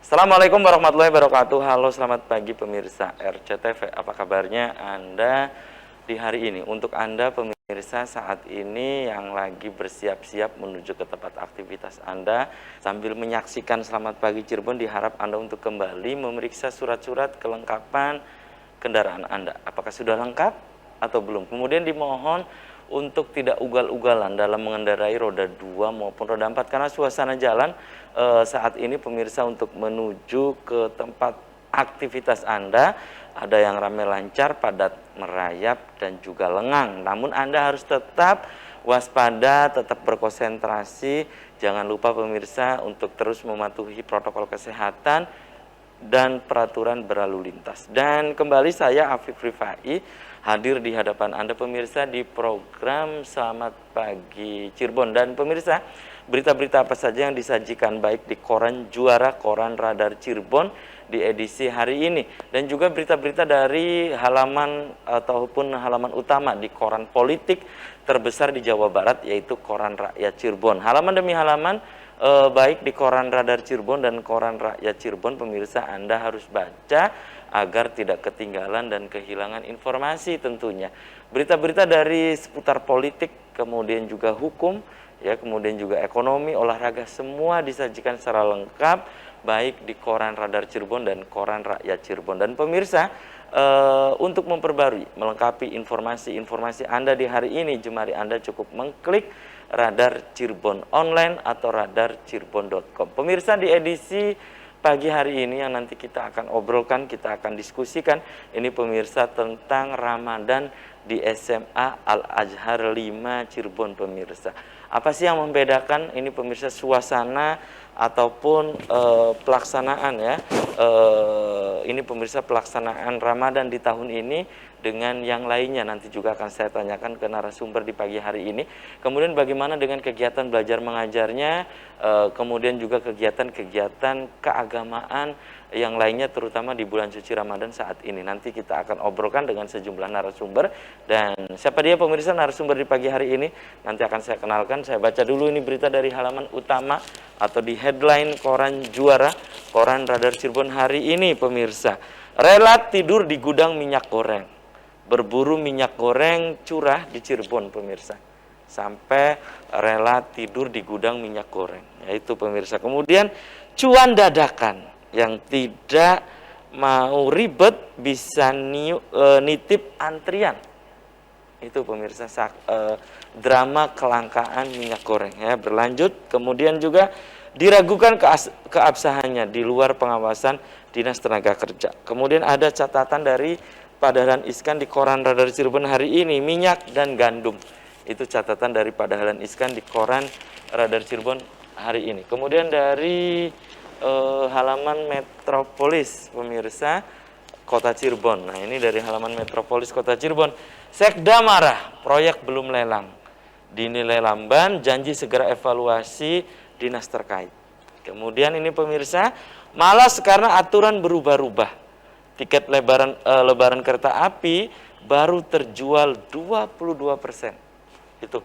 Assalamualaikum warahmatullahi wabarakatuh. Halo, selamat pagi pemirsa RCTV. Apa kabarnya Anda di hari ini? Untuk Anda pemirsa saat ini yang lagi bersiap-siap menuju ke tempat aktivitas Anda sambil menyaksikan Selamat Pagi Cirebon, diharap Anda untuk kembali memeriksa surat-surat kelengkapan kendaraan Anda. Apakah sudah lengkap atau belum? Kemudian dimohon untuk tidak ugal-ugalan dalam mengendarai roda 2 maupun roda 4 karena suasana jalan saat ini pemirsa untuk menuju ke tempat aktivitas Anda ada yang ramai lancar, padat merayap dan juga lengang. Namun Anda harus tetap waspada, tetap berkonsentrasi. Jangan lupa pemirsa untuk terus mematuhi protokol kesehatan dan peraturan berlalu lintas. Dan kembali saya Afif Rifai hadir di hadapan Anda pemirsa di program Selamat Pagi Cirebon. Dan pemirsa, berita-berita apa saja yang disajikan baik di koran Juara, koran Radar Cirebon di edisi hari ini, dan juga berita-berita dari halaman ataupun halaman utama di koran politik terbesar di Jawa Barat, yaitu koran Rakyat Cirebon. Halaman demi halaman baik di koran Radar Cirebon dan koran Rakyat Cirebon, pemirsa Anda harus baca agar tidak ketinggalan dan kehilangan informasi tentunya. Berita-berita dari seputar politik, kemudian juga hukum, ya, kemudian juga ekonomi, olahraga, semua disajikan secara lengkap baik di koran Radar Cirebon dan koran Rakyat Cirebon. Dan pemirsa, untuk memperbarui, melengkapi informasi-informasi Anda di hari ini, jemari Anda cukup mengklik Radar Cirebon Online atau radarcirebon.com. Pemirsa, di edisi pagi hari ini yang nanti kita akan obrolkan, kita akan diskusikan, ini pemirsa tentang Ramadan di SMA Al-Azhar 5 Cirebon pemirsa. Apa sih yang membedakan ini pemirsa suasana ataupun pelaksanaan ya, ini pemirsa pelaksanaan Ramadan di tahun ini dengan yang lainnya, nanti juga akan saya tanyakan ke narasumber di pagi hari ini. Kemudian bagaimana dengan kegiatan belajar mengajarnya, kemudian juga kegiatan-kegiatan keagamaan yang lainnya terutama di bulan suci Ramadan saat ini. Nanti kita akan obrolkan dengan sejumlah narasumber. Dan siapa dia pemirsa narasumber di pagi hari ini? Nanti akan saya kenalkan. Saya baca dulu ini berita dari halaman utama atau di headline koran Juara, koran Radar Cirebon hari ini pemirsa. Rela tidur di gudang minyak goreng, berburu minyak goreng curah di Cirebon pemirsa. Sampai rela tidur di gudang minyak goreng, yaitu pemirsa. Kemudian cuan dadakan, yang tidak mau ribet bisa nitip antrian. Itu pemirsa, drama kelangkaan minyak goreng ya berlanjut. Kemudian juga diragukan keabsahannya di luar pengawasan Dinas Tenaga Kerja. Kemudian ada catatan dari Pak Dahlan Iskan di koran Radar Cirebon hari ini, minyak dan gandum. Itu catatan dari Pak Dahlan Iskan di koran Radar Cirebon hari ini. Kemudian dari halaman Metropolis pemirsa Kota Cirebon. Nah, ini dari halaman Metropolis Kota Cirebon. Sekda marah, proyek belum lelang, dinilai lamban, janji segera evaluasi dinas terkait. Kemudian ini pemirsa, malas karena aturan berubah-ubah. Tiket lebaran kereta api baru terjual 22%. Itu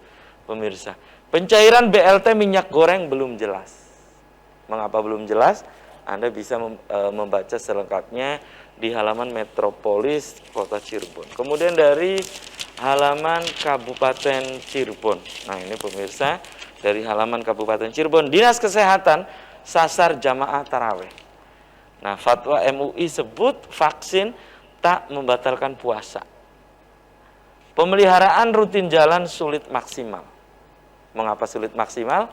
pemirsa. Pencairan BLT minyak goreng belum jelas. Mengapa belum jelas? Anda bisa membaca selengkapnya di halaman Metropolis Kota Cirebon. Kemudian dari halaman Kabupaten Cirebon. Nah, ini pemirsa dari halaman Kabupaten Cirebon. Dinas Kesehatan sasar jamaah taraweh. Nah, fatwa MUI sebut vaksin tak membatalkan puasa. Pemeliharaan rutin jalan sulit maksimal. Mengapa sulit maksimal?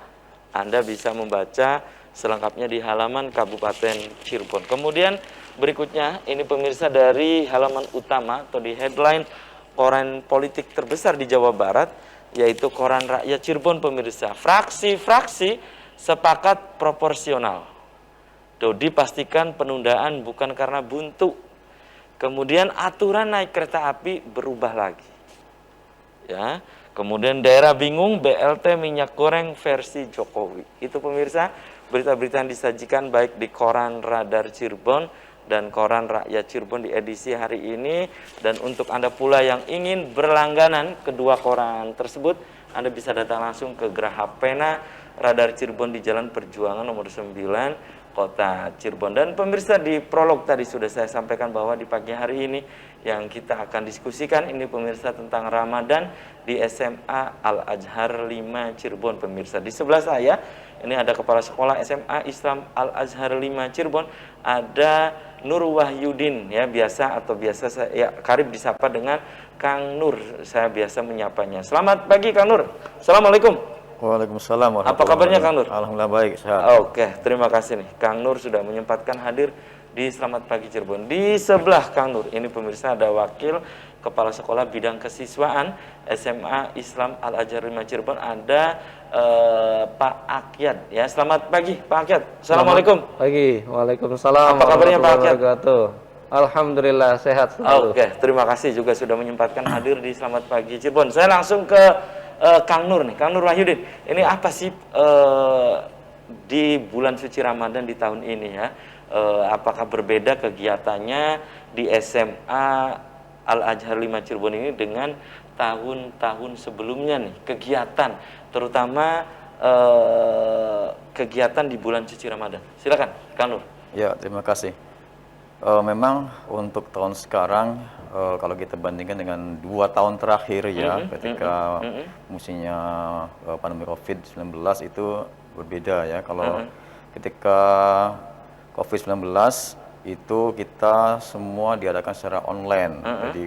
Anda bisa membaca selengkapnya di halaman Kabupaten Cirebon. Kemudian berikutnya ini pemirsa dari halaman utama atau di headline koran politik terbesar di Jawa Barat, yaitu koran Rakyat Cirebon pemirsa. Fraksi-fraksi sepakat proporsional. Dodi pastikan penundaan bukan karena buntu. Kemudian aturan naik kereta api berubah lagi. Ya. Kemudian daerah bingung BLT minyak goreng versi Jokowi. Itu pemirsa berita-berita yang disajikan baik di koran Radar Cirebon dan koran Rakyat Cirebon di edisi hari ini. Dan untuk Anda pula yang ingin berlangganan kedua koran tersebut, Anda bisa datang langsung ke Geraha Pena Radar Cirebon di Jalan Perjuangan nomor 9 Kota Cirebon. Dan pemirsa, di prolog tadi sudah saya sampaikan bahwa di pagi hari ini yang kita akan diskusikan ini pemirsa tentang Ramadan di SMA Al-Azhar 5 Cirebon pemirsa. Di sebelah saya ini ada Kepala Sekolah SMA Islam Al-Azhar 5 Cirebon, ada Nur Wahyudin ya, biasa saya karib disapa dengan Kang Nur. Saya biasa menyapanya. Selamat pagi Kang Nur. Assalamualaikum. Waalaikumsalam. Apa kabarnya Kang Nur? Alhamdulillah baik, sehat. Oke, terima kasih nih Kang Nur sudah menyempatkan hadir di Selamat Pagi Cirebon. Di sebelah Kang Nur ini pemirsa ada Wakil Kepala Sekolah Bidang Kesiswaan SMA Islam Al-Azhar 5 Cirebon, ada Pak Akyat ya. Selamat pagi Pak Akyat. Assalamualaikum. Pagi. Waalaikumsalam. Apa kabarnya Pak Akyat? Alhamdulillah sehat selalu. Oke, terima kasih juga sudah menyempatkan hadir di Selamat Pagi Cirebon. Saya langsung ke Kang Nur nih, Kang Nur Wahyudin. Ini apa sih di bulan suci Ramadan di tahun ini ya? Apakah berbeda kegiatannya di SMA Al-Azhar 5 Cirebon ini dengan tahun-tahun sebelumnya nih? Kegiatan, terutama kegiatan di bulan suci Ramadan. Silakan, Kang Nur. Ya, terima kasih. Memang untuk tahun sekarang kalau kita bandingkan dengan 2 tahun terakhir ya, ketika musimnya pandemi COVID-19 itu berbeda ya. Kalau ketika COVID-19 itu kita semua diadakan secara online. Jadi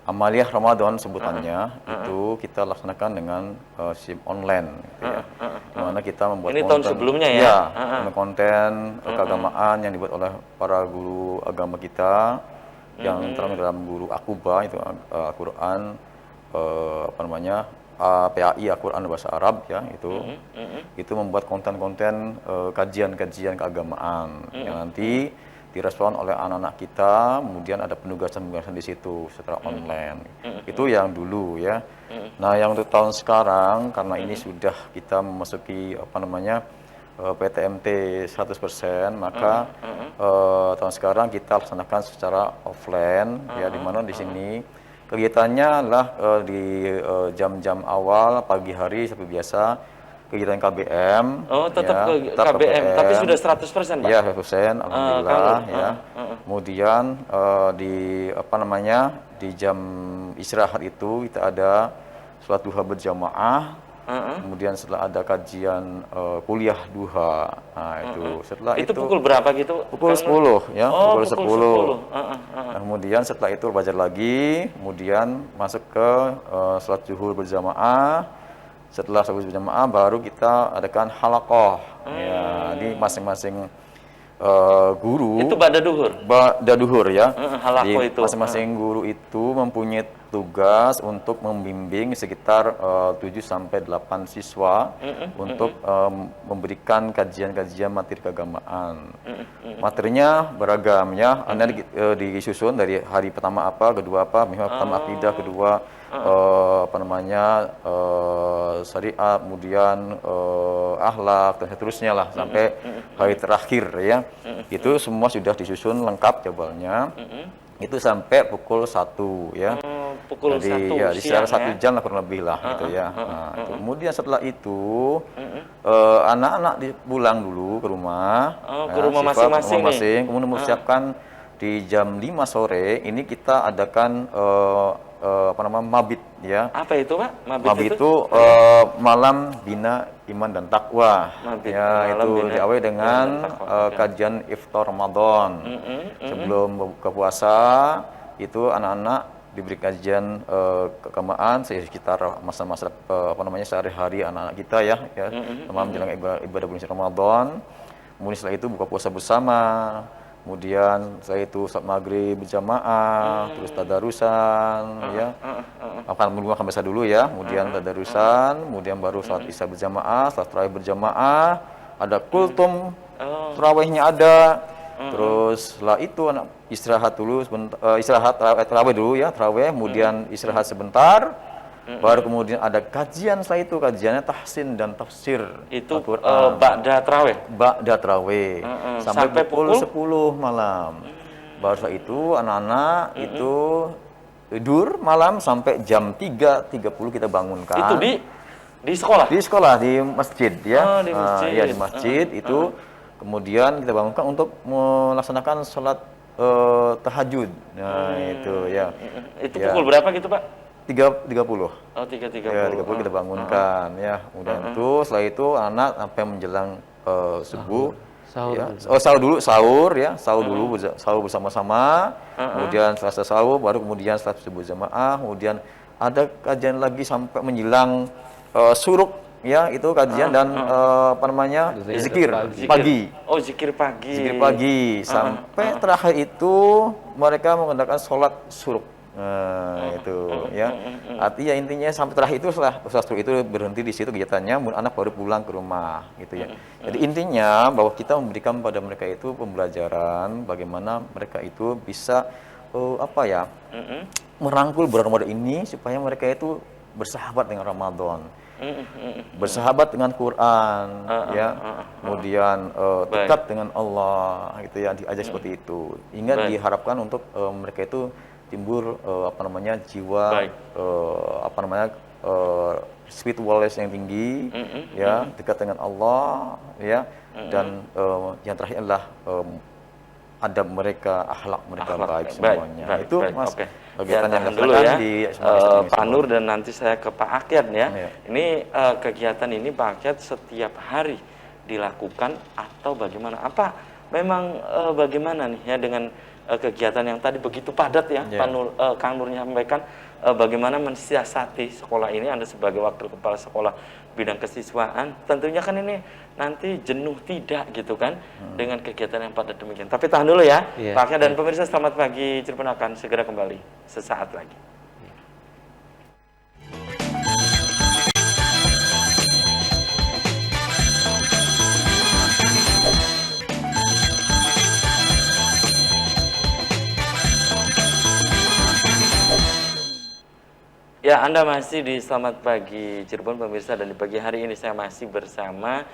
Amaliyah Ramadan sebutannya itu kita laksanakan dengan sistem online gitu ya. Dimana kita membuat ini konten, tahun sebelumnya ya, konten keagamaan yang dibuat oleh para guru agama kita yang terutama dalam guru Akuba itu Al-Quran PAI Al-Quran bahasa Arab ya, itu membuat konten-konten kajian-kajian keagamaan yang nanti direspon oleh anak-anak kita, kemudian ada penugasan-penugasan di situ secara online. Itu yang dulu ya. Nah, yang untuk tahun sekarang karena ini sudah kita memasuki PTMT 100%, maka tahun sekarang kita laksanakan secara offline ya, di mana di sini kegiatannya adalah di jam-jam awal pagi hari seperti biasa. Kegiatan KBM. Oh, tetap KBM, tapi sudah 100%, Pak? Ya, 100%, alhamdulillah ya. Kemudian di jam istirahat itu kita ada sholat duha berjamaah. Kemudian setelah ada kajian kuliah duha. Nah, itu setelah itu pukul berapa gitu? Pukul 10 ya, pukul 10. 10. Nah, kemudian setelah itu belajar lagi, kemudian masuk ke sholat zuhur berjamaah. Setelah sholat berjamaah baru kita adakan halaqah ya, di masing-masing guru. Itu ba'da duhur ya. Halaqah itu. Masing-masing guru itu mempunyai tugas untuk membimbing sekitar 7 sampai 8 siswa untuk memberikan kajian-kajian materi keagamaan. Materinya beragam ya. Anda disusun dari hari pertama apa, kedua apa, misalnya pertama akidah, kedua syariat, kemudian akhlak dan seterusnya lah sampai hari terakhir ya. Itu semua sudah disusun lengkap jadwalnya. Itu sampai pukul 1 ya. Pukul jadi 1 ya, di sekitar 1 ya? jam lah kurang lebih lah gitu ya. Nah, kemudian setelah itu anak-anak pulang dulu ke rumah. Ke rumah masing-masing nih. Kemudian mempersiapkan di jam 5 sore ini kita adakan mabit ya. Apa itu, Pak? Mabit itu malam bina iman dan takwa. Ya, itu diawali dengan kajian iftar Ramadan. Sebelum buka puasa itu anak-anak diberi kajian keagamaan sekitar masa-masa sehari-hari anak-anak kita ya, menjelang ibadah bulan Ramadan. Kemudian setelah itu buka puasa bersama. Kemudian setelah itu salat maghrib berjamaah, terus tadarusan, ya. Akan baca dulu ya, kemudian tadarusan, kemudian baru salat isya berjamaah, salat tarawih berjamaah, ada kultum, tarawihnya ada. Terus setelah itu anak istirahat dulu, istirahat tarawih dulu ya, tarawih, kemudian istirahat sebentar. Baru kemudian ada kajian, setelah itu kajiannya tahsin dan tafsir. Itu ba'da tarawih? Ba'da tarawih. Sampai pukul 10 malam. Baru setelah itu anak-anak itu tidur malam sampai jam 3.30 kita bangunkan. Itu di Di sekolah? Di sekolah, di masjid ya. Oh, di masjid. Ya, di masjid itu kemudian kita bangunkan untuk melaksanakan sholat tahajud. Nah, itu ya. Itu Ya. pukul berapa gitu, Pak? 3.30. Oh, 3.30. Ya, 30 kita bangunkan ya. Kemudian itu setelah itu anak sampai menjelang subuh. Sahur Ya. dulu. Oh, sahur dulu, sahur ya. Sahur dulu, sahur bersama-sama. Kemudian setelah sahur baru kemudian setelah subuh jamaah, kemudian ada kajian lagi sampai menjelang suruk ya, itu kajian dan apa namanya? Zikir pagi. Oh, zikir pagi. Zikir pagi sampai terakhir itu mereka mengadakan sholat suruk. Nah, itu ya. Artinya intinya sampai terakhir itu setelah suruk itu berhenti di situ kegiatannya, anak baru pulang ke rumah gitu ya. Jadi intinya bahwa kita memberikan pada mereka itu pembelajaran bagaimana mereka itu bisa apa ya? Merangkul bulan Ramadan ini supaya mereka itu bersahabat dengan Ramadan. Bersahabat dengan Quran ya, kemudian dekat dengan Allah gitu ya, diajak seperti itu. Hingga diharapkan untuk mereka itu timbul apa namanya jiwa apa namanya spiritualitas yang tinggi ya, dekat dengan Allah ya, dan yang terakhir adalah adab mereka, akhlak mereka baik semuanya. Itu Mas kegiatan yang dulu ya, di Pak Nur, dan nanti saya ke Pak Akyat ya. Ini kegiatan ini Pak Akyat setiap hari dilakukan atau bagaimana? Apa memang bagaimana nih ya dengan kegiatan yang tadi begitu padat ya, Pak Nur, Kang Nur menyampaikan bagaimana mensiasati sekolah ini. Anda sebagai wakil kepala sekolah bidang kesiswaan, tentunya kan ini nanti jenuh tidak gitu kan dengan kegiatan yang padat demikian. Tapi tahan dulu ya, Pak Akyat dan pemirsa, selamat pagi. Cirebon akan segera kembali sesaat lagi. Ya, Anda masih di Selamat Pagi Cirebon pemirsa, dan di pagi hari ini saya masih bersama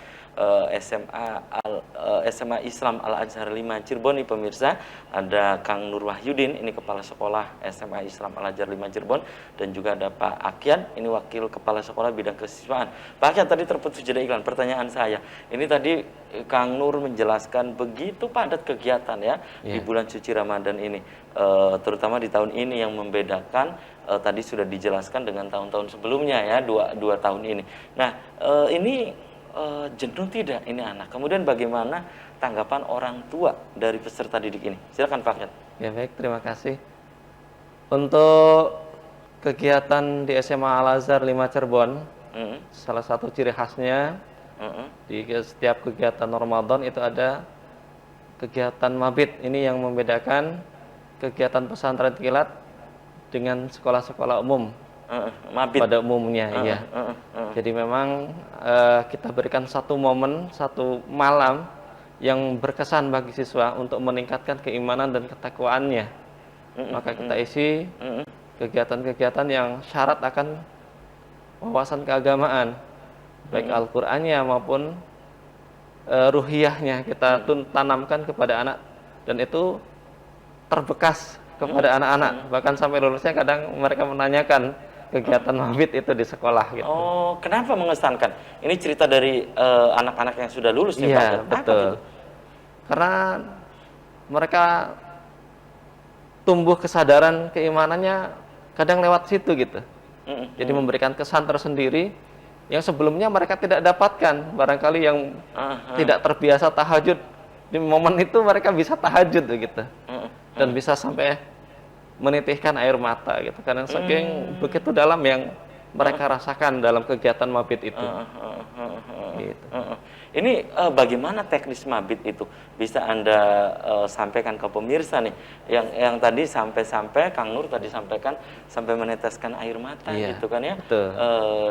SMA Islam Al-Azhar 5 Cirebon nih pemirsa. Ada Kang Nur Wahyudin, ini kepala sekolah SMA Islam Al-Azhar 5 Cirebon, dan juga ada Pak Akyat, ini wakil kepala sekolah bidang kesiswaan. Pak Akyat, tadi terputus jeda iklan. Pertanyaan saya, ini tadi Kang Nur menjelaskan begitu padat kegiatan ya di bulan suci Ramadan ini, terutama di tahun ini yang membedakan tadi sudah dijelaskan dengan tahun-tahun sebelumnya ya, dua tahun ini. Nah, ini jenuh tidak ini anak? Kemudian bagaimana tanggapan orang tua dari peserta didik ini? Silakan Pak Akyat. Ya baik, terima kasih. Untuk kegiatan di SMA Al-Azhar 5 Cirebon, salah satu ciri khasnya di setiap kegiatan Ramadan itu ada kegiatan mabit. Ini yang membedakan kegiatan pesantren kilat dengan sekolah-sekolah umum pada umumnya. Jadi memang kita berikan satu momen, satu malam yang berkesan bagi siswa untuk meningkatkan keimanan dan ketakwaannya. Maka kita isi kegiatan-kegiatan yang syarat akan wawasan keagamaan, baik Al-Qur'annya maupun ruhiyahnya kita tanamkan kepada anak, dan itu terbekas kepada anak-anak. Bahkan sampai lulusnya kadang mereka menanyakan kegiatan mabit itu di sekolah gitu. Oh, kenapa mengesankan? Ini cerita dari anak-anak yang sudah lulus nih Pak. Iya, betul. Karena mereka tumbuh kesadaran keimanannya kadang lewat situ gitu. Jadi memberikan kesan tersendiri yang sebelumnya mereka tidak dapatkan. Barangkali yang tidak terbiasa tahajud, di momen itu mereka bisa tahajud gitu. Dan bisa sampai menitihkan air mata gitu, karena saking begitu dalam yang mereka rasakan dalam kegiatan mabit itu. Gitu. Ini bagaimana teknis mabit itu bisa Anda sampaikan ke pemirsa nih, yang tadi sampai Kang Nur tadi sampaikan sampai meneteskan air mata gitu kan ya.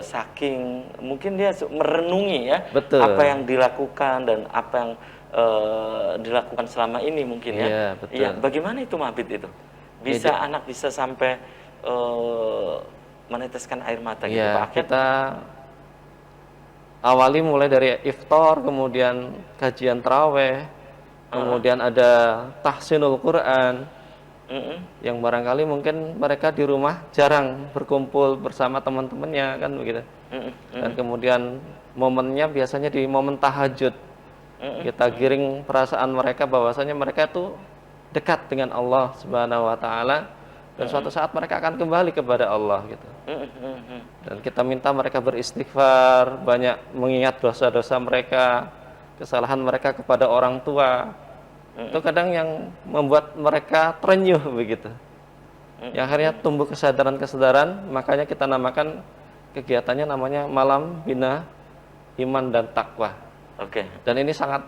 Saking mungkin dia merenungi ya apa yang dilakukan dan apa yang dilakukan selama ini mungkin ya. Iya, bagaimana itu mabit itu? Bisa anak bisa sampai meneteskan air mata gitu Pak Akyat? Kita awali mulai dari iftar, kemudian kajian taraweh, kemudian ada tahsinul Quran, yang barangkali mungkin mereka di rumah jarang berkumpul bersama teman-temannya kan begitu. Dan kemudian momennya biasanya di momen tahajud. Kita giring perasaan mereka bahwasanya mereka itu dekat dengan Allah Subhanahu wa taala, dan suatu saat mereka akan kembali kepada Allah gitu. Dan kita minta mereka beristighfar, banyak mengingat dosa-dosa mereka, kesalahan mereka kepada orang tua. Itu kadang yang membuat mereka terenyuh begitu. Yang akhirnya tumbuh kesadaran-kesadaran, makanya kita namakan kegiatannya namanya Malam Bina Iman dan Takwa. Oke. Dan ini sangat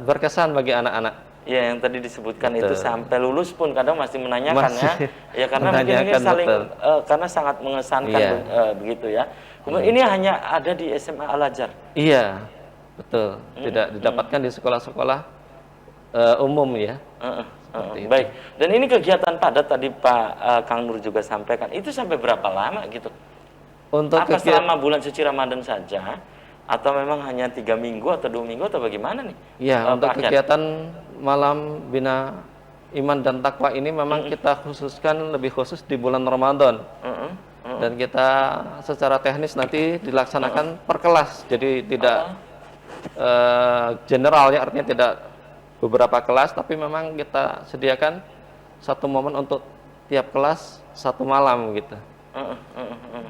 berkesan bagi anak-anak. Ya, yang tadi disebutkan Betul. itu sampai lulus pun kadang masih menanyakan ya. Ya karena mungkin ini menanyakan, saling betul. karena sangat mengesankan Iya. begitu ya. Kemudian ini hanya ada di SMA Al-Azhar. Iya, betul. Tidak didapatkan di sekolah-sekolah umum ya. Seperti itu. Baik. Dan ini kegiatan padat tadi Pak Kang Nur juga sampaikan. Itu sampai berapa lama gitu? Untuk Apa selama bulan suci Ramadan saja? Atau memang hanya 3 minggu atau 2 minggu atau bagaimana nih? Ya, untuk Pak Akiat? kegiatan Malam Bina Iman dan Takwa ini memang kita khususkan lebih khusus di bulan Ramadan. Dan kita secara teknis nanti dilaksanakan per kelas. Jadi tidak general ya, artinya tidak beberapa kelas, tapi memang kita sediakan satu momen untuk tiap kelas satu malam gitu.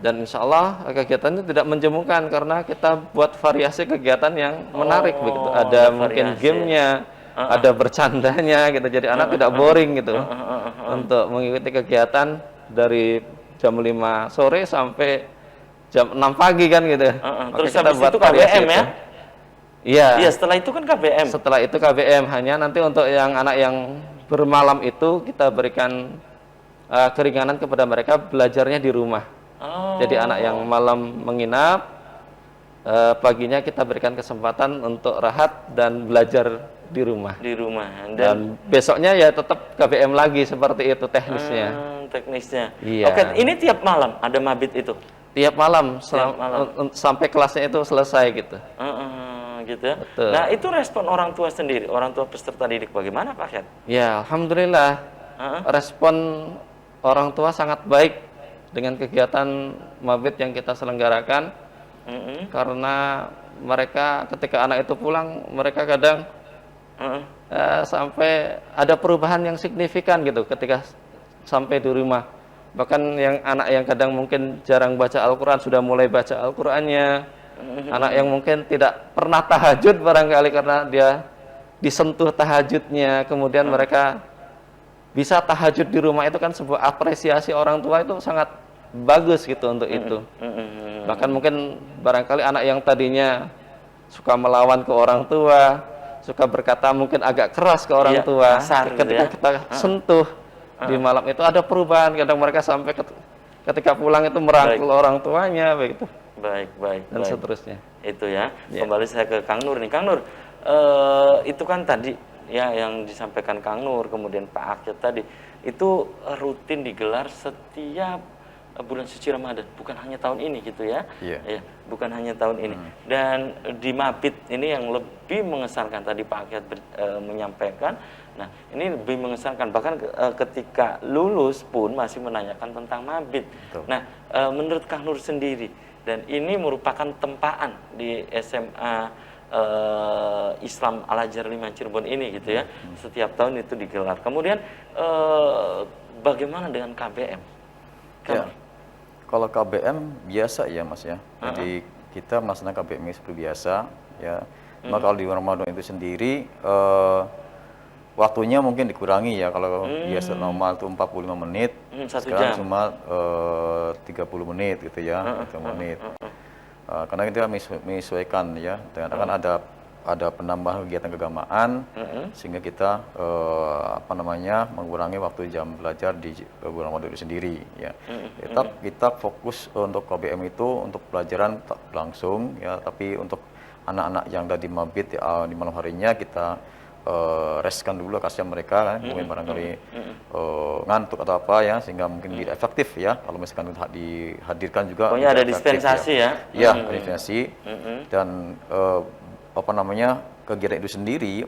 Dan insya Allah kegiatan itu tidak menjemukan karena kita buat variasi kegiatan yang menarik begitu. Ada mungkin variasi. gamenya, ada bercandanya gitu. Jadi anak tidak boring gitu untuk mengikuti kegiatan dari jam 5 sore sampai jam 6 pagi kan gitu. Maka Terus kita habis buat itu variasi KBM ya? itu. Iya. Iya, setelah itu kan KBM. Setelah itu KBM, hanya nanti untuk yang anak yang bermalam itu kita berikan keringanan kepada mereka belajarnya di rumah. Oh. Jadi anak yang malam menginap, paginya kita berikan kesempatan untuk rahat dan belajar di rumah. Di rumah. Dan besoknya ya tetap KBM lagi, seperti itu teknisnya. Teknisnya. Iya. Oke, ini tiap malam ada mabit itu. Tiap malam, malam. sampai kelasnya itu selesai gitu. Gitu ya. Betul. Nah, itu respon orang tua sendiri, orang tua peserta didik bagaimana Pak Khiat? Ya, alhamdulillah respon orang tua sangat baik dengan kegiatan mabit yang kita selenggarakan. Karena mereka ketika anak itu pulang, mereka kadang sampai ada perubahan yang signifikan gitu ketika sampai di rumah. Bahkan yang anak yang kadang mungkin jarang baca Al-Quran sudah mulai baca Al-Qurannya. Anak yang mungkin tidak pernah tahajud barangkali karena dia disentuh tahajudnya, kemudian mereka bisa tahajud di rumah, itu kan sebuah apresiasi orang tua, itu sangat bagus gitu untuk itu. Bahkan mungkin barangkali anak yang tadinya suka melawan ke orang tua, suka berkata mungkin agak keras ke orang tua, kasar ketika gitu ya. kita sentuh di malam itu ada perubahan. Kadang mereka sampai ketika pulang itu merangkul orang tuanya begitu. Baik. Dan seterusnya. Itu ya. Kembali saya ke Kang Nur nih. Kang Nur, itu kan tadi ya yang disampaikan Kang Nur, kemudian Pak Akiat tadi, itu rutin digelar setiap bulan suci Ramadan, bukan hanya tahun ini gitu ya. Iya. Ya, bukan hanya tahun ini. Dan di Mabit ini yang lebih mengesankan, tadi Pak Akiat menyampaikan. Nah, ini lebih mengesankan, bahkan ketika lulus pun masih menanyakan tentang Mabit. Betul. Nah, menurut Kang Nur sendiri, dan ini merupakan tempaan di SMA Islam Al-Azhar 5 Cirebon ini gitu ya. Setiap tahun itu digelar. Kemudian bagaimana dengan KBM? Ya. Kalau KBM biasa ya Mas ya. Jadi kita melaksanakan KBM seperti biasa ya. Maka kalau di Ramadan itu sendiri waktunya mungkin dikurangi ya. Kalau biasa normal itu 45 menit, 1 sekarang jam. cuma 30 menit gitu ya, 30 menit. Karena kita menyesuaikan ya, dengan akan ada penambahan kegiatan keagamaan, sehingga kita mengurangi waktu jam belajar di bulan Ramadan itu sendiri ya. Tetap kita fokus untuk KBM itu untuk pelajaran langsung ya, tapi untuk anak-anak yang ada di mabit ya, di malam harinya kita reskan dulu, kasihan mereka kan, mungkin barangkali ngantuk atau apa ya, sehingga mungkin tidak efektif ya kalau misalkan dihadirkan juga. Pokoknya ada tidak efektif, dispensasi ya. Iya, dispensasi. Dan kegiatan itu sendiri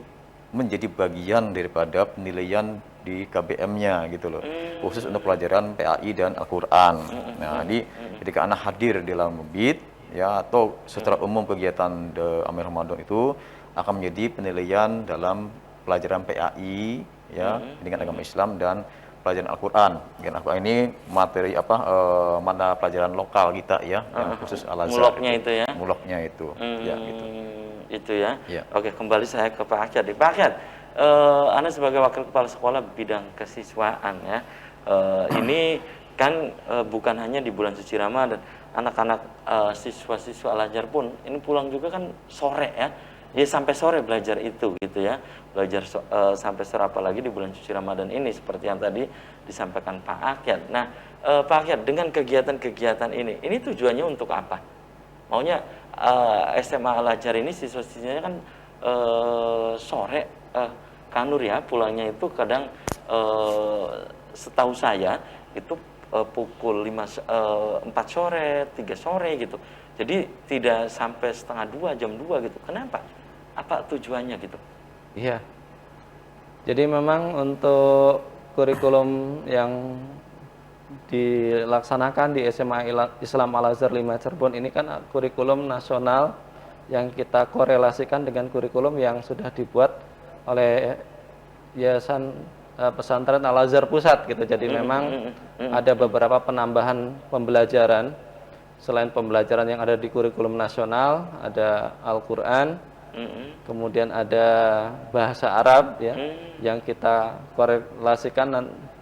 menjadi bagian daripada penilaian di KBM-nya gitu loh. Khusus untuk pelajaran PAI dan Al-Qur'an. Nah, jadi ketika anak hadir di dalam mabit ya atau secara umum kegiatan Amir Ramadan itu akan menjadi penilaian dalam pelajaran PAI ya dengan agama Islam dan pelajaran Al-Qur'an. Dengan Al-Qur'an ini materi mata pelajaran lokal kita ya, yang khusus Al-Azhar. Muloknya itu ya. Muloknya itu. Ya gitu. Itu ya. Ya. Oke, kembali saya ke Pak Akyat. Pak Akyat, Anda sebagai wakil kepala sekolah bidang kesiswaan ya. Ini kan bukan hanya di bulan suci Ramadan, anak-anak siswa-siswa Al-Azhar pun ini pulang juga kan sore ya. Ya sampai sore belajar itu gitu ya. Belajar sampai sore, apalagi di bulan suci Ramadan ini seperti yang tadi disampaikan Pak Akyat. Nah, Pak Akyat, dengan kegiatan-kegiatan ini tujuannya untuk apa? Maunya SMA Al-Azhar ini siswa-siswanya kan sore, Kang Nur ya, pulangnya itu kadang setahu saya itu pukul 4 sore, 3 sore gitu. Jadi tidak sampai setengah 2, jam 2 gitu. Kenapa? Apa tujuannya gitu? Iya. Jadi memang untuk kurikulum yang dilaksanakan di SMA Islam Al-Azhar 5 Cirebon ini kan kurikulum nasional yang kita korelasikan dengan kurikulum yang sudah dibuat oleh Yayasan Pesantren Al-Azhar Pusat gitu. Jadi memang ada beberapa penambahan pembelajaran selain pembelajaran yang ada di kurikulum nasional, ada Al-Qur'an, kemudian ada bahasa Arab ya yang kita korelasikan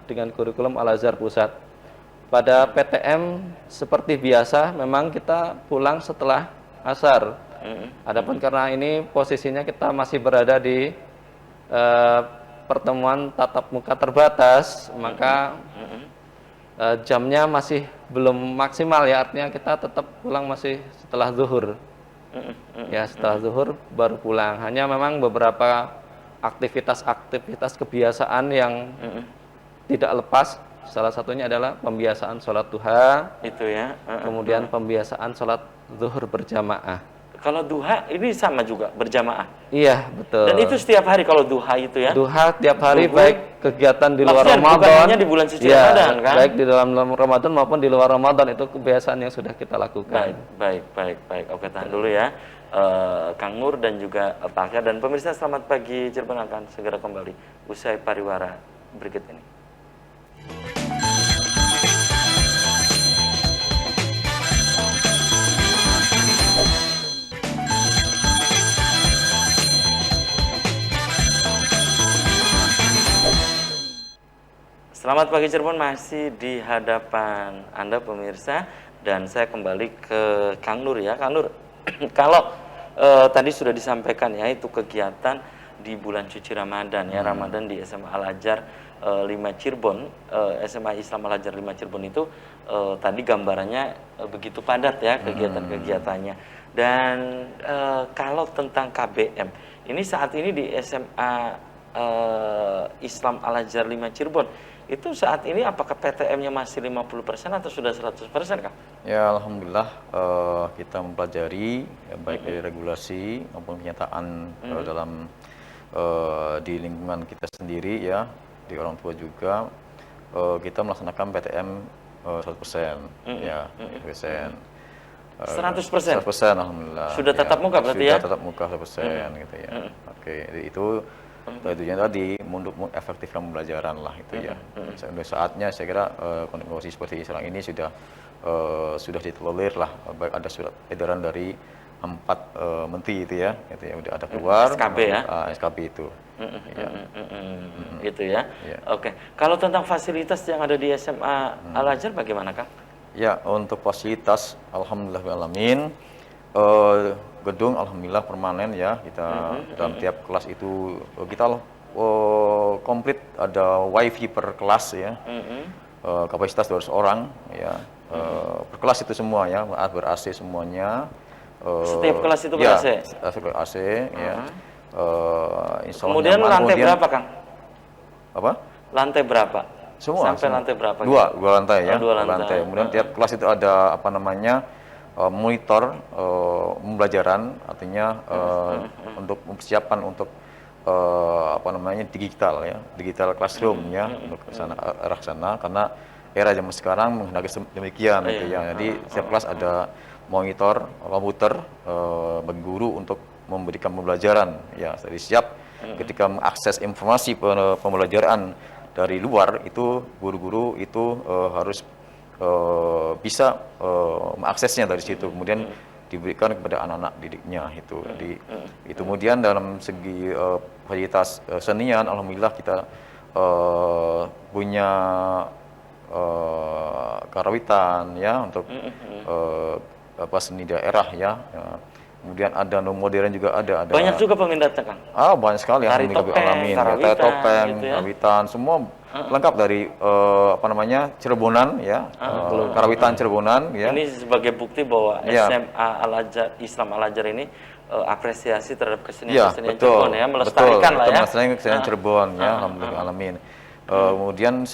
dengan kurikulum Al-Azhar Pusat. Pada PTM seperti biasa memang kita pulang setelah asar. Adapun karena ini posisinya kita masih berada di pertemuan tatap muka terbatas, maka jamnya masih belum maksimal ya, artinya kita tetap pulang masih setelah zuhur. Ya, setelah zuhur baru pulang. Hanya memang beberapa aktivitas kebiasaan yang tidak lepas. Salah satunya adalah pembiasaan sholat duha, Itu ya. kemudian pembiasaan sholat zuhur berjamaah. Kalau duha ini sama juga berjamaah. Iya, betul. Dan itu setiap hari kalau duha itu ya. Duha tiap hari, Zuhur. baik kegiatan di luar Maksudnya bukan Ramadan. hanya di bulan suci Iya, Ramadan, kan? baik di dalam Ramadan maupun di luar Ramadan, itu kebiasaan yang sudah kita lakukan. Baik. Oke, tahan dulu ya. Kang Nur dan juga Pak Akyat, dan pemirsa selamat pagi Cirebon akan segera kembali usai pariwara berikut ini. Selamat pagi Cirebon, masih di hadapan Anda pemirsa, dan saya kembali ke Kang Nur ya. Kang Nur, kalau tadi sudah disampaikan ya, itu kegiatan di bulan suci Ramadan ya, Ramadan di SMA Al-Azhar 5 Cirebon, SMA Islam Al-Azhar 5 Cirebon itu tadi gambarannya begitu padat ya kegiatan-kegiatannya. Dan kalau tentang KBM, ini saat ini di SMA Islam Al-Azhar 5 Cirebon, itu saat ini apakah PTM-nya masih 50% atau sudah 100% Kang? Ya, alhamdulillah kita mempelajari ya, baik dari regulasi maupun kenyataan dalam di lingkungan kita sendiri ya, di orang tua juga kita melaksanakan PTM 100% ya, 100%. 100%? 100% alhamdulillah. Sudah tatap muka berarti ya? Sudah tatap muka 100% gitu ya. Oke, jadi itu tujuannya tadi untuk mengefektifkan pembelajaran lah itu ya. Sampai saatnya saya kira kondisi seperti sekarang ini sudah ditolerir lah, baik ada surat edaran dari 4 menteri itu ya, udah ada keluar SKB ya? SKB itu. Gitu ya. Ya. Oke. Kalau tentang fasilitas yang ada di SMA Al-Azhar bagaimana Kang? Ya, untuk fasilitas alhamdulillahirrahmanirrahim, gedung alhamdulillah permanen ya, kita dalam tiap kelas itu kita komplit, ada wifi per kelas ya, kapasitas 200 orang ya, per kelas itu semua ya, ber-AC semuanya. Setiap kelas itu ber-AC? Ya, ber-AC ya. Kemudian lantai berapa Kang? Apa? Lantai berapa? Semua. Sampai lantai berapa? Dua lantai ya. Dua lantai. Kemudian tiap kelas itu ada apa namanya, monitor pembelajaran, artinya untuk mempersiapkan untuk apa namanya, digital ya, digital classroom ya, untuk arah sana, karena era zaman sekarang menghendaki demikian gitu ya. Jadi setiap kelas ada monitor komputer bagi guru untuk memberikan pembelajaran. Ya, jadi siap ketika mengakses informasi pembelajaran dari luar, itu guru-guru itu harus bisa mengaksesnya dari situ, kemudian diberikan kepada anak-anak didiknya itu. Jadi itu kemudian dalam segi fasilitas senian, alhamdulillah kita punya karawitan ya untuk seni daerah ya. Kemudian ada modern juga ada. Banyak juga peminatnya, Kang. Banyak sekali Tari alhamdulillah, topeng, alamin. karawitan, Tari topeng, gitu ya. karawitan, semua lengkap dari Cirebonan ya. Karawitan Cirebonan ya. Ini sebagai bukti bahwa Ya. SMA Al-Azhar, Islam Al-Azhar ini apresiasi terhadap Ya, kesenian-kesenian betul. Cirebon ya, melestarikan lah ya. Melestarikan kesenian Cirebon ya, alhamdulillah alamin. Kemudian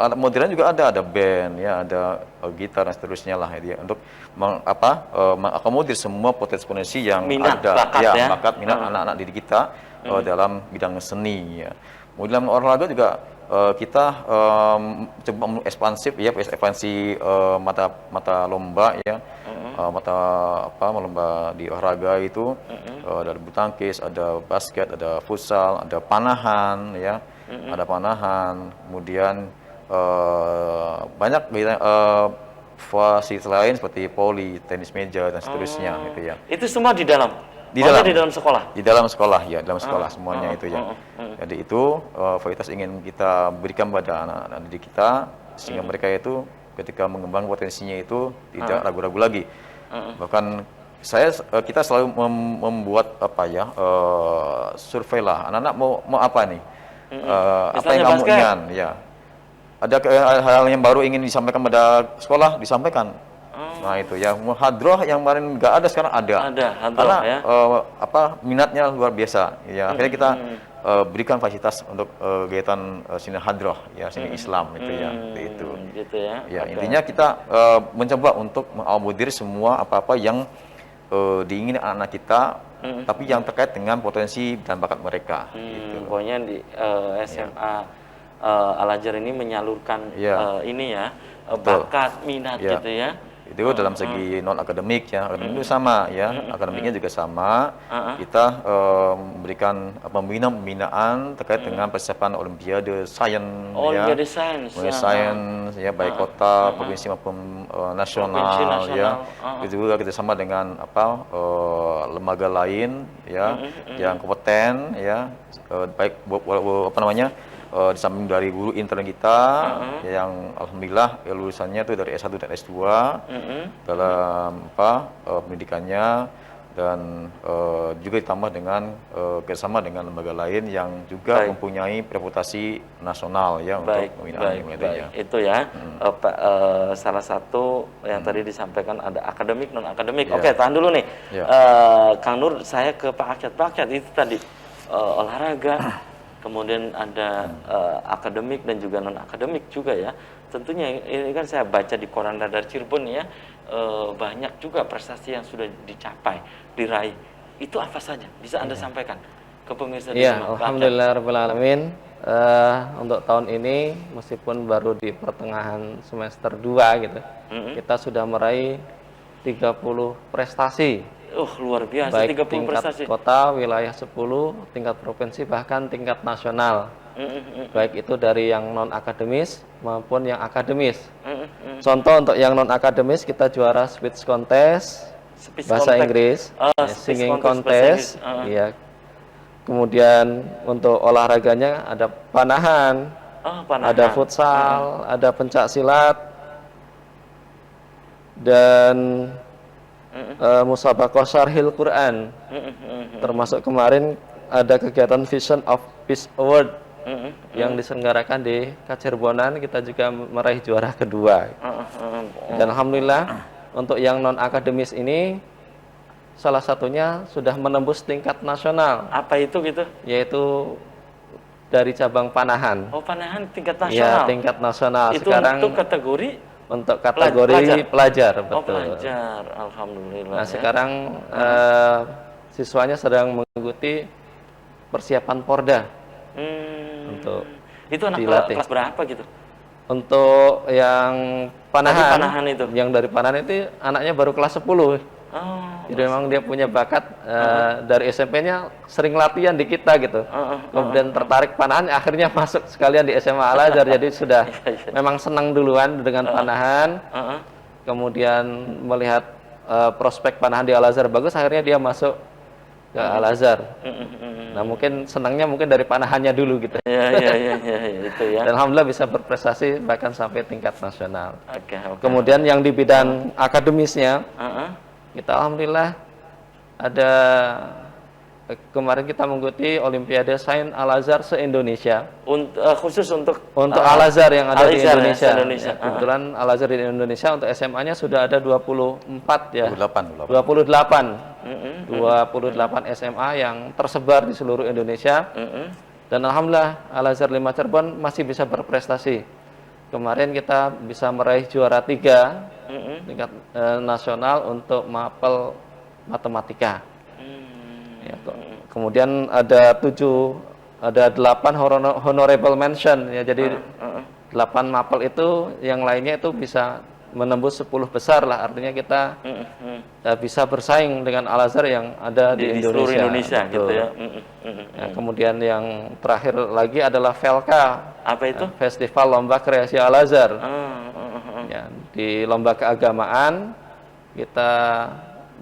alat modern juga ada band ya, ada gitar dan seterusnya lah ya, untuk mengakomodir semua potensi yang Minat, ada bakat ya. bakat minat anak-anak didik kita dalam bidang seni ya. Kemudian olahraga juga kita coba ekspansif ya, ekspansi mata lomba ya. Lomba di olahraga itu ada bulu tangkis, ada basket, ada futsal, ada panahan ya. Ada panahan, kemudian banyak fasilitas lain seperti voli, tenis meja dan seterusnya gitu ya. Itu semua di dalam. Di dalam sekolah. Di dalam sekolah ya, dalam sekolah semuanya itu ya. Jadi itu fasilitas ingin kita berikan pada anak-anak didik kita sehingga mereka itu ketika mengembang potensinya itu tidak ragu-ragu lagi. Bahkan kita selalu membuat survei lah, anak-anak mau apa nih? Apa yang kamu inginkan ya? Ada hal yang baru ingin disampaikan pada sekolah, disampaikan. Nah itu ya, hadroh yang kemarin nggak ada sekarang ada. Hadroh, karena ya. Minatnya luar biasa. Ya akhirnya kita berikan fasilitas untuk kegiatan seni hadroh ya, seni Islam itu ya, itu. Gitu ya. Ya intinya kita mencoba untuk mengakomodir semua apa-apa yang diingini anak-anak kita, tapi yang terkait dengan potensi dan bakat mereka. Gitu. Pokoknya di SMA Al-Azhar ini menyalurkan ini ya, bakat, minat gitu ya. Itu dalam segi non akademik ya, akademik itu sama ya, akademiknya juga sama. Kita memberikan pembinaan terkait dengan persiapan Olimpiade Sains Olimpiade Sains. Sains ya, baik kota, provinsi maupun nasional ya. Itu juga kita sama dengan lembaga lain ya yang kompeten ya, baik di samping dari guru intern kita yang alhamdulillah lulusannya itu dari S1 dan S2 dalam pendidikannya, dan juga ditambah dengan kerjasama dengan lembaga lain yang juga mempunyai reputasi nasional ya untuk pembinaan. Itu ya salah satu yang tadi disampaikan, ada akademik, non akademik. Oke, tahan dulu nih. Kang Nur, saya ke Pak Akyat itu tadi olahraga, kemudian ada akademik dan juga non akademik juga ya. Tentunya ini kan saya baca di koran Radar Cirebon ya, banyak juga prestasi yang sudah dicapai, diraih. Itu apa saja? Bisa Anda sampaikan ke pemirsa di Ya, rumah? alhamdulillah alamin. Untuk tahun ini meskipun baru di pertengahan semester 2 gitu, kita sudah meraih 30 prestasi. Luar biasa, Baik 30 tingkat prestasi. kota, wilayah 10, tingkat provinsi, bahkan tingkat nasional. Baik itu dari yang non akademis maupun yang akademis. Contoh untuk yang non akademis, kita juara speech contest, bahasa Inggris, singing contest, ya. Kemudian untuk olahraganya ada panahan, ada futsal, ada pencak silat, dan musabaqah syarhil Quran. Termasuk kemarin ada kegiatan Vision of Peace Award yang diselenggarakan di Kacirbonan, kita juga meraih juara kedua. Dan alhamdulillah untuk yang non akademis ini salah satunya sudah menembus tingkat nasional. Apa itu gitu? Yaitu dari cabang panahan. Panahan tingkat Ya, nasional. tingkat nasional. Itu sekarang untuk kategori untuk kategori pelajar, betul. pelajar, alhamdulillah. Nah, sekarang siswanya sedang mengikuti persiapan Porda untuk itu anak dilatih. kelas berapa gitu? Untuk yang panahan, panahan itu? yang dari panahan itu anaknya baru kelas 10. Jadi memang dia punya bakat dari SMP-nya sering latihan di kita gitu. Kemudian tertarik panahan, akhirnya masuk sekalian di SMA Al-Azhar. Jadi sudah memang senang duluan dengan panahan. Kemudian melihat prospek panahan di Al-Azhar bagus, akhirnya dia masuk ke Al-Azhar. Nah, mungkin senangnya mungkin dari panahannya dulu gitu. Ya, itu ya. Dan alhamdulillah bisa berprestasi bahkan sampai tingkat nasional. Oke. Kemudian yang di bidang akademisnya, kita alhamdulillah ada kemarin kita mengikuti Olimpiade Sains Al-Azhar se-Indonesia. Khusus untuk Al-Azhar yang ada di Indonesia. Indonesia. Ya, kebetulan Al-Azhar di Indonesia untuk SMA-nya sudah ada 24 ya. 28 SMA yang tersebar di seluruh Indonesia. Dan alhamdulillah Al-Azhar 5 Cirebon masih bisa berprestasi. Kemarin kita bisa meraih juara 3 tingkat nasional untuk mapel matematika. Ya, kemudian ada 8 honorable mention ya, jadi 8 mapel itu, yang lainnya itu bisa menembus 10 besar lah, artinya kita bisa bersaing dengan Al-Azhar yang ada di Indonesia. Seluruh Indonesia gitu ya. Ya. Kemudian yang terakhir lagi adalah FELKA. Apa itu? Festival Lomba Kreasi Al-Azhar. Ya, di lomba keagamaan kita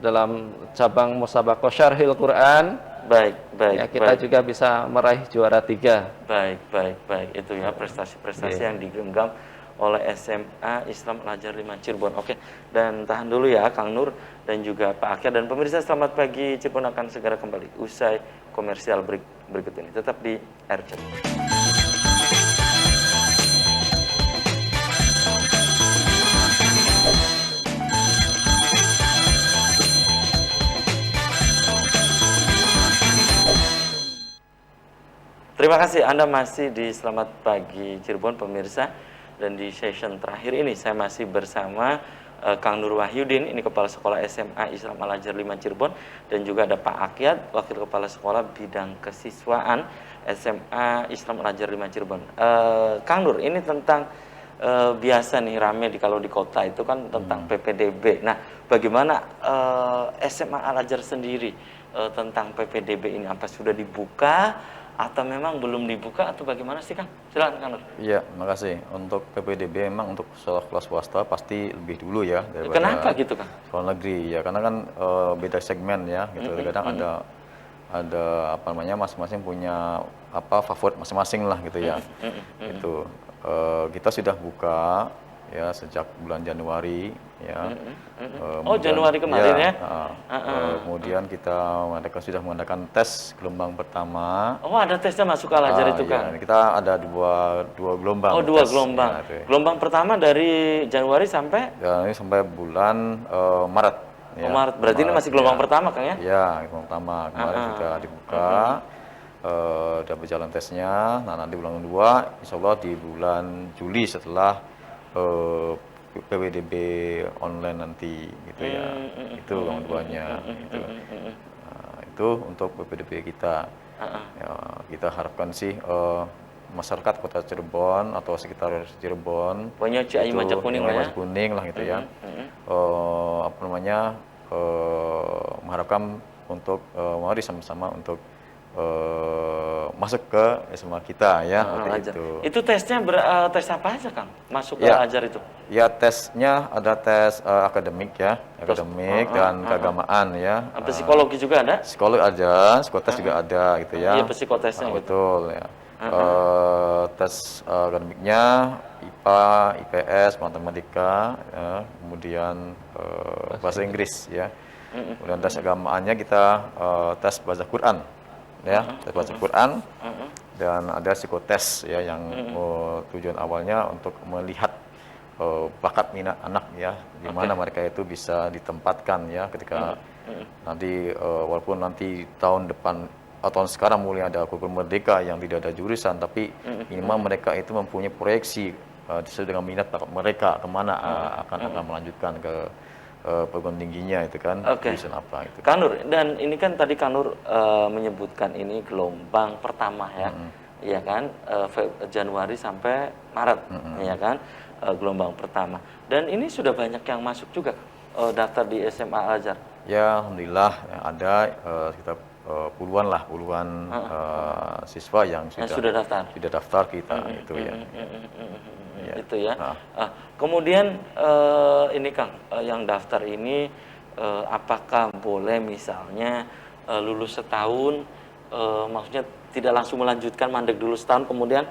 dalam cabang Musabaqah Syarhil Quran. Baik. Ya, kita juga bisa meraih juara 3. Baik. Itu ya prestasi-prestasi yang digenggam oleh SMA Islam Al-Azhar 5 Cirebon. Oke, dan tahan dulu ya Kang Nur dan juga Pak Akyar, dan pemirsa selamat pagi Cirebon akan segera kembali usai komersial berikut ini. Tetap di RCTI. Terima kasih Anda masih di Selamat Pagi Cirebon pemirsa, dan di session terakhir ini saya masih bersama Kang Nur Wahyudin, ini Kepala Sekolah SMA Islam Al-Azhar 5 Cirebon, dan juga ada Pak Akyat, Wakil Kepala Sekolah Bidang Kesiswaan SMA Islam Al-Azhar 5 Cirebon. Kang Nur, ini tentang biasa nih rame kalau di kota itu kan tentang PPDB. Nah, bagaimana SMA Al-Azhar sendiri tentang PPDB ini? Apa sudah dibuka atau memang belum dibuka atau bagaimana sih Kang? Silakan Kang Nur. Iya, makasih. Untuk PPDB memang untuk sekolah swasta pasti lebih dulu ya daripada Kenapa gitu Kang? sekolah negeri ya, karena kan beda segmen ya gitu. Kadang ada apa namanya, masing-masing punya apa favorit masing-masing lah gitu ya. Itu kita sudah buka ya sejak bulan Januari ya. Januari kemarin ya. Kemudian mereka sudah mengadakan tes gelombang pertama. Oh, ada tesnya masuk Al-Azhar itu Kang? Ya, kita ada dua gelombang. Oh, dua gelombang. Ya, gelombang pertama dari Januari sampai? Ya, ini sampai bulan Maret. Ya. Oh, Maret. Berarti ini masih gelombang pertama Kang ya? Iya, gelombang pertama. Kemarin sudah dibuka. Udah berjalan tesnya. Nah, nanti bulan kedua, insya Allah di bulan Juli setelah PPDB online nanti gitu ya. Itu gelombang keduanya. Gitu. Nah, itu untuk PPDB kita. Ya, kita harapkan sih masyarakat Kota Cirebon atau sekitar Cirebon, pokoknya Ciayu Majak Kuning lah ya. Majak Kuning lah gitu ya. Apa namanya? Mengharapkan untuk mari sama-sama untuk masuk ke SMA kita ya. Itu tesnya tes apa aja Kang? Masuk ke Al-Azhar itu? Ya, tesnya ada tes akademik ya, akademik dan keagamaan ya. Psikologi juga ada? Psikologi ada, psikotes juga ada gitu ya. Iya, psikotesnya gitu. Betul ya. Tes akademiknya IPA, IPS, matematika, ya, kemudian bahasa Inggris ya. Kemudian tes agamaannya kita tes bahasa Quran. Ya, tes baca Quran, dan ada psikotes ya yang tujuan awalnya untuk melihat bakat minat anak ya, di mana mereka itu bisa ditempatkan ya ketika nanti walaupun nanti tahun depan atau tahun sekarang mulai ada kurikulum merdeka yang tidak ada jurusan, tapi minimal mereka itu mempunyai proyeksi sesuai dengan minat bakat mereka kemana akan melanjutkan ke perguruan tingginya itu kan, jurusan apa itu. Kang Nur, dan ini kan tadi Kang Nur menyebutkan ini gelombang pertama ya, ya kan, Januari sampai Maret, ya kan, gelombang pertama. Dan ini sudah banyak yang masuk juga daftar di SMA Al-Azhar. Ya, alhamdulillah ya, ada sekitar puluhan siswa yang sudah daftar kita itu ya. Ya. Itu ya. Kemudian ini Kang, yang daftar ini apakah boleh misalnya lulus setahun, maksudnya tidak langsung melanjutkan mandek dulu setahun kemudian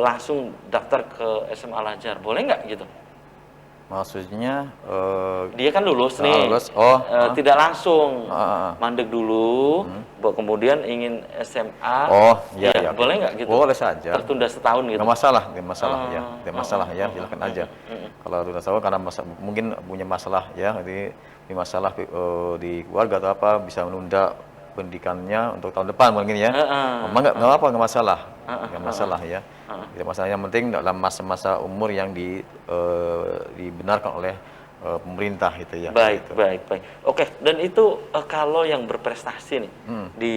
langsung daftar ke SMA Al-Azhar, boleh nggak gitu? Maksudnya dia kan lulus nih, tidak langsung mandek dulu, kemudian ingin SMA, iya, boleh nggak gitu? Boleh saja. Tertunda setahun gitu? Nggak masalah ya, nggak masalah ya, silakan aja. Kalau sudah tahu karena mungkin punya masalah ya, jadi masalah di keluarga atau apa bisa menunda pendidikannya untuk tahun depan mungkin ya. Nggak apa, nggak masalah ya. Tidak masalah, yang penting dalam masa-masa umur yang dibenarkan oleh pemerintah itu ya. Baik, gitu. baik. Oke, dan itu kalau yang berprestasi nih di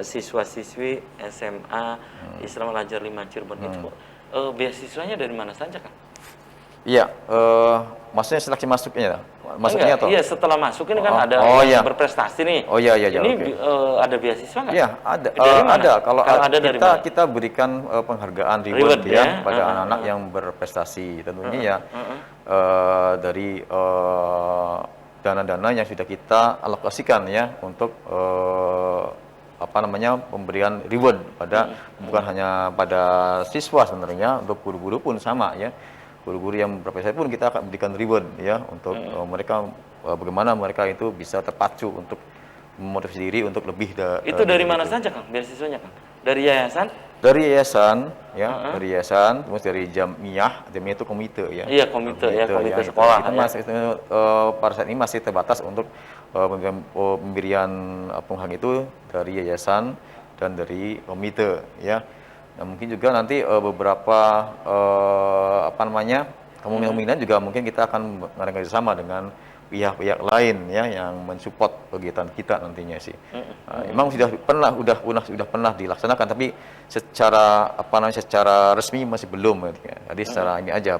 siswa-siswi SMA Islam Al-Azhar 5 Cirebon itu beasiswanya dari mana saja Kang? Iya, maksudnya seleksi masuknya, masuknya atau? Iya, setelah masuk ini kan ada yang berprestasi nih. Ini ada beasiswa nggak? Iya, ada. Ada. Kalau ada kita berikan penghargaan reward ya pada anak-anak yang berprestasi. Tentunya ya dari dana-dana yang sudah kita alokasikan ya untuk pemberian reward pada bukan hanya pada siswa sebenarnya, untuk guru-guru pun sama ya. Guru-guru yang berprestasi pun kita akan berikan reward ya untuk mereka, bagaimana mereka itu bisa terpacu untuk memotivasi diri untuk lebih itu dari mana saja Kang beasiswanya Kang? Dari yayasan? Dari yayasan ya, dari yayasan, terus dari Jamiah itu komite ya. Iya, komite sekolah. Itu masih pada saat ini masih terbatas untuk pemberian penghargaan itu dari yayasan dan dari komite ya. Nah, mungkin juga nanti beberapa kemungkinan juga mungkin kita akan mengadakan sama dengan pihak-pihak lain ya yang mensupport kegiatan kita nantinya sih. Memang sudah pernah dilaksanakan, tapi secara secara resmi masih belum ya. Jadi secara ini aja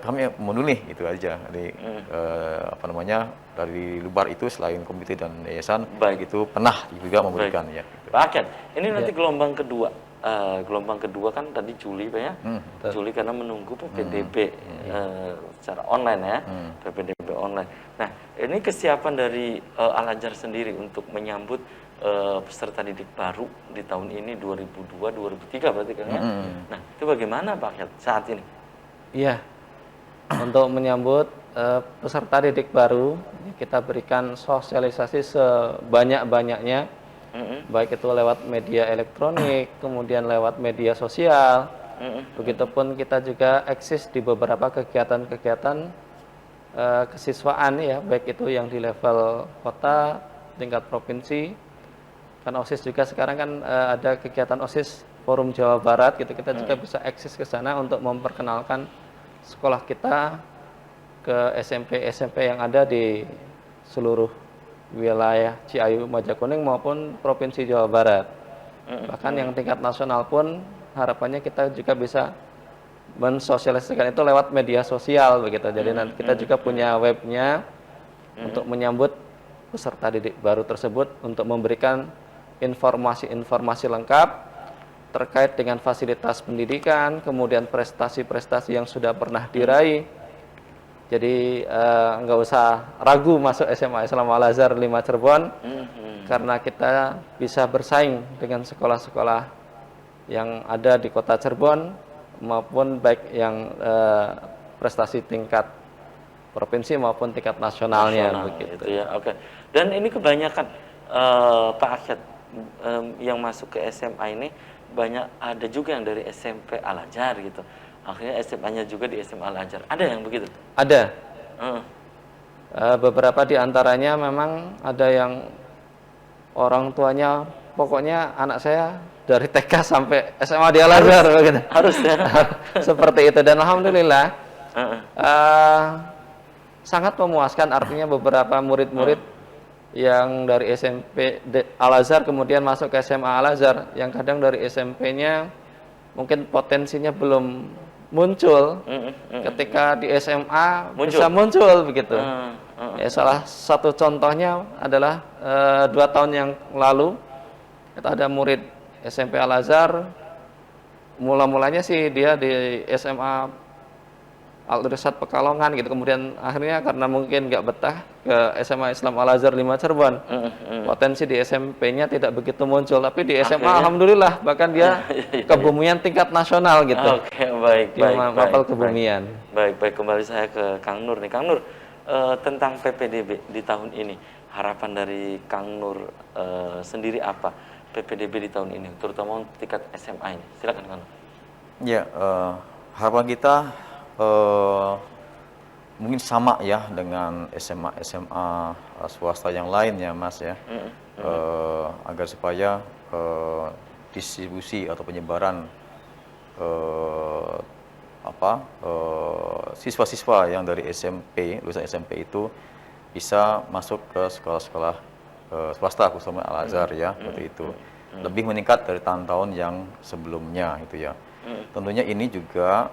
kami menunggu nih itu aja. Jadi dari luar itu selain komite dan yayasan itu pernah juga memberikan ya. Gitu. Pak Akid, ini nanti gelombang kedua. Gelombang kedua kan tadi Juli Pak ya. Juli karena menunggu PPDB secara online ya. PPDB online. Nah, ini kesiapan dari Al-Azhar sendiri untuk menyambut peserta didik baru di tahun ini 2002-2003 berarti kan ya. Nah, itu bagaimana Pak Akid saat ini? Iya. Untuk menyambut peserta didik baru, kita berikan sosialisasi sebanyak-banyaknya, baik itu lewat media elektronik, kemudian lewat media sosial. Begitupun kita juga eksis di beberapa kegiatan-kegiatan kesiswaan ya, baik itu yang di level kota, tingkat provinsi. Kan OSIS juga sekarang kan ada kegiatan OSIS Forum Jawa Barat gitu, kita juga bisa eksis ke sana untuk memperkenalkan sekolah kita ke SMP-SMP yang ada di seluruh wilayah Ciayu, Majakuning maupun Provinsi Jawa Barat. Bahkan yang tingkat nasional pun harapannya kita juga bisa mensosialisasikan itu lewat media sosial begitu. Jadi nanti kita juga punya webnya untuk menyambut peserta didik baru tersebut, untuk memberikan informasi-informasi lengkap terkait dengan fasilitas pendidikan, kemudian prestasi-prestasi yang sudah pernah diraih. Jadi nggak usah ragu masuk SMA Islam Al-Azhar 5 Cirebon, karena kita bisa bersaing dengan sekolah-sekolah yang ada di kota Cirebon, maupun baik yang prestasi tingkat provinsi maupun tingkat nasionalnya begitu. Itu ya, oke. Dan ini kebanyakan Pak Akid yang masuk ke SMA ini banyak, ada juga yang dari SMP Al-Azhar gitu. Akhirnya SMA-nya juga di SMA Al-Azhar. Ada yang begitu? Ada. Beberapa di antaranya memang ada yang orang tuanya, pokoknya anak saya dari TK sampai SMA di Al-Azhar begitu. Harus ya. Seperti itu, dan alhamdulillah sangat memuaskan. Artinya beberapa murid-murid yang dari SMP Al-Azhar kemudian masuk ke SMA Al-Azhar, yang kadang dari SMP-nya mungkin potensinya belum muncul, ketika di SMA bisa muncul begitu. Ya, salah satu contohnya adalah 2 tahun yang lalu kita ada murid SMP Al-Azhar, mulanya sih dia di SMA Al-Irsyad Pekalongan gitu, kemudian akhirnya karena mungkin nggak betah ke SMA Islam Al-Azhar 5 Cirebon, potensi di SMP-nya tidak begitu muncul, tapi di SMA alhamdulillah bahkan dia kebumian tingkat nasional gitu. Oke, baik, dia baik, mapel baik, kebumian. Baik, kembali saya ke Kang Nur nih. Kang Nur, tentang PPDB di tahun ini, harapan dari Kang Nur sendiri apa PPDB di tahun ini, terutama untuk tingkat SMA ini? Silakan Kang Nur. Ya, harapan kita mungkin sama ya dengan SMA swasta yang lain ya Mas ya, agar supaya distribusi atau penyebaran siswa-siswa yang dari SMP, lulusan SMP itu bisa masuk ke sekolah-sekolah swasta khususnya Al-Azhar ya, seperti itu. Lebih meningkat dari tahun-tahun yang sebelumnya itu ya. Tentunya ini juga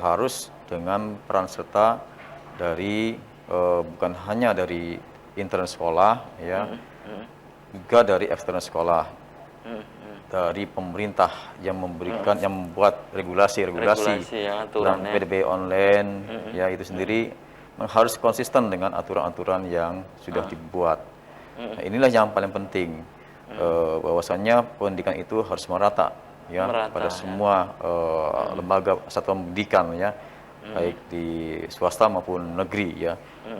harus dengan peran serta dari bukan hanya dari intern sekolah ya, juga dari eksternal sekolah, dari pemerintah yang memberikan, yang membuat regulasi ya, dan PDB online ya itu sendiri harus konsisten dengan aturan-aturan yang sudah dibuat. Nah, inilah yang paling penting, bahwasannya pendidikan itu harus merata ya pada semua lembaga satuan pendidikan ya, baik di swasta maupun negeri ya.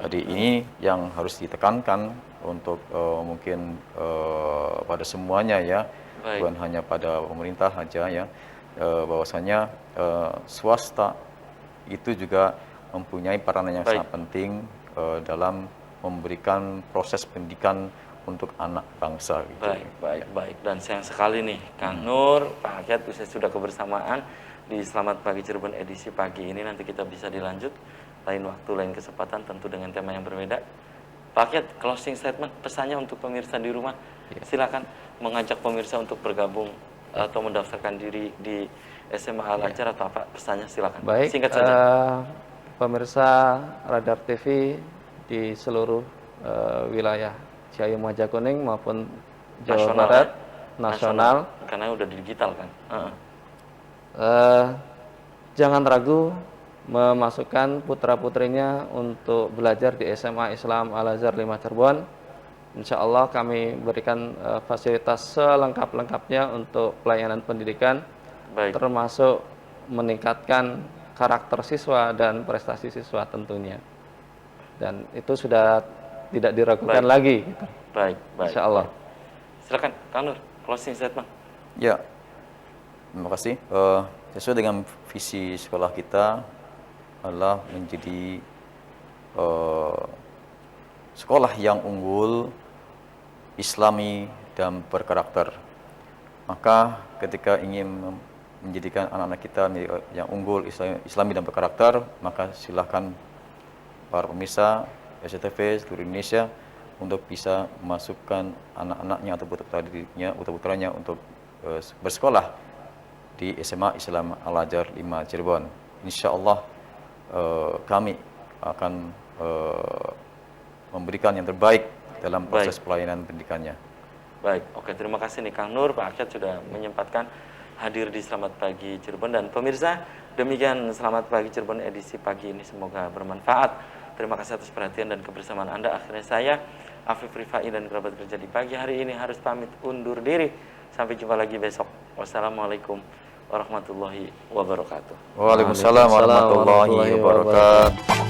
Jadi ini yang harus ditekankan untuk mungkin pada semuanya ya, bukan hanya pada pemerintah saja ya, bahwasanya swasta itu juga mempunyai peranan yang sangat penting dalam memberikan proses pendidikan untuk anak bangsa. Gitu. Baik. Dan sayang sekali nih, Kang Nur, Pak Akyat, sudah kebersamaan di Selamat Pagi Cirebon edisi pagi ini. Nanti kita bisa dilanjut lain waktu, lain kesempatan, tentu dengan tema yang berbeda. Pak Akyat, closing statement, pesannya untuk pemirsa di rumah. Silakan mengajak pemirsa untuk bergabung atau mendaftarkan diri di SMA Al-Azhar atau apa, pesannya silakan. Baik, singkat saja. Pemirsa Radar TV di seluruh wilayah Ciayu Majakuning maupun Jawa Barat, nasional, karena udah digital kan. Jangan ragu memasukkan putra-putrinya untuk belajar di SMA Islam Al-Azhar 5 Cirebon. Insya Allah kami berikan fasilitas selengkap-lengkapnya untuk pelayanan pendidikan, termasuk meningkatkan karakter siswa dan prestasi siswa tentunya. Dan itu sudah tidak diragukan lagi. Gitu. Baik. Insya Allah. Silakan, Kang Nur, closing statement. Ya, terima kasih. Sesuai dengan visi sekolah kita adalah menjadi sekolah yang unggul, Islami dan berkarakter. Maka ketika ingin menjadikan anak-anak kita yang unggul, Islami dan berkarakter, maka silahkan para pemirsa SCTV seluruh Indonesia untuk bisa memasukkan anak-anaknya atau putra-putranya untuk bersekolah di SMA Islam Al-Azhar 5 Cirebon. Insya Allah kami akan memberikan yang terbaik dalam proses pelayanan pendidikannya. Baik, oke, terima kasih nih Kang Nur, Pak Akyat sudah menyempatkan hadir di Selamat Pagi Cirebon. Dan pemirsa, demikian Selamat Pagi Cirebon edisi pagi ini, semoga bermanfaat. Terima kasih atas perhatian dan kebersamaan Anda. Akhirnya saya, Afif Rifai dan kerabat kerja di pagi hari ini harus pamit undur diri. Sampai jumpa lagi besok. Wassalamualaikum warahmatullahi wabarakatuh. Waalaikumsalam warahmatullahi wabarakatuh.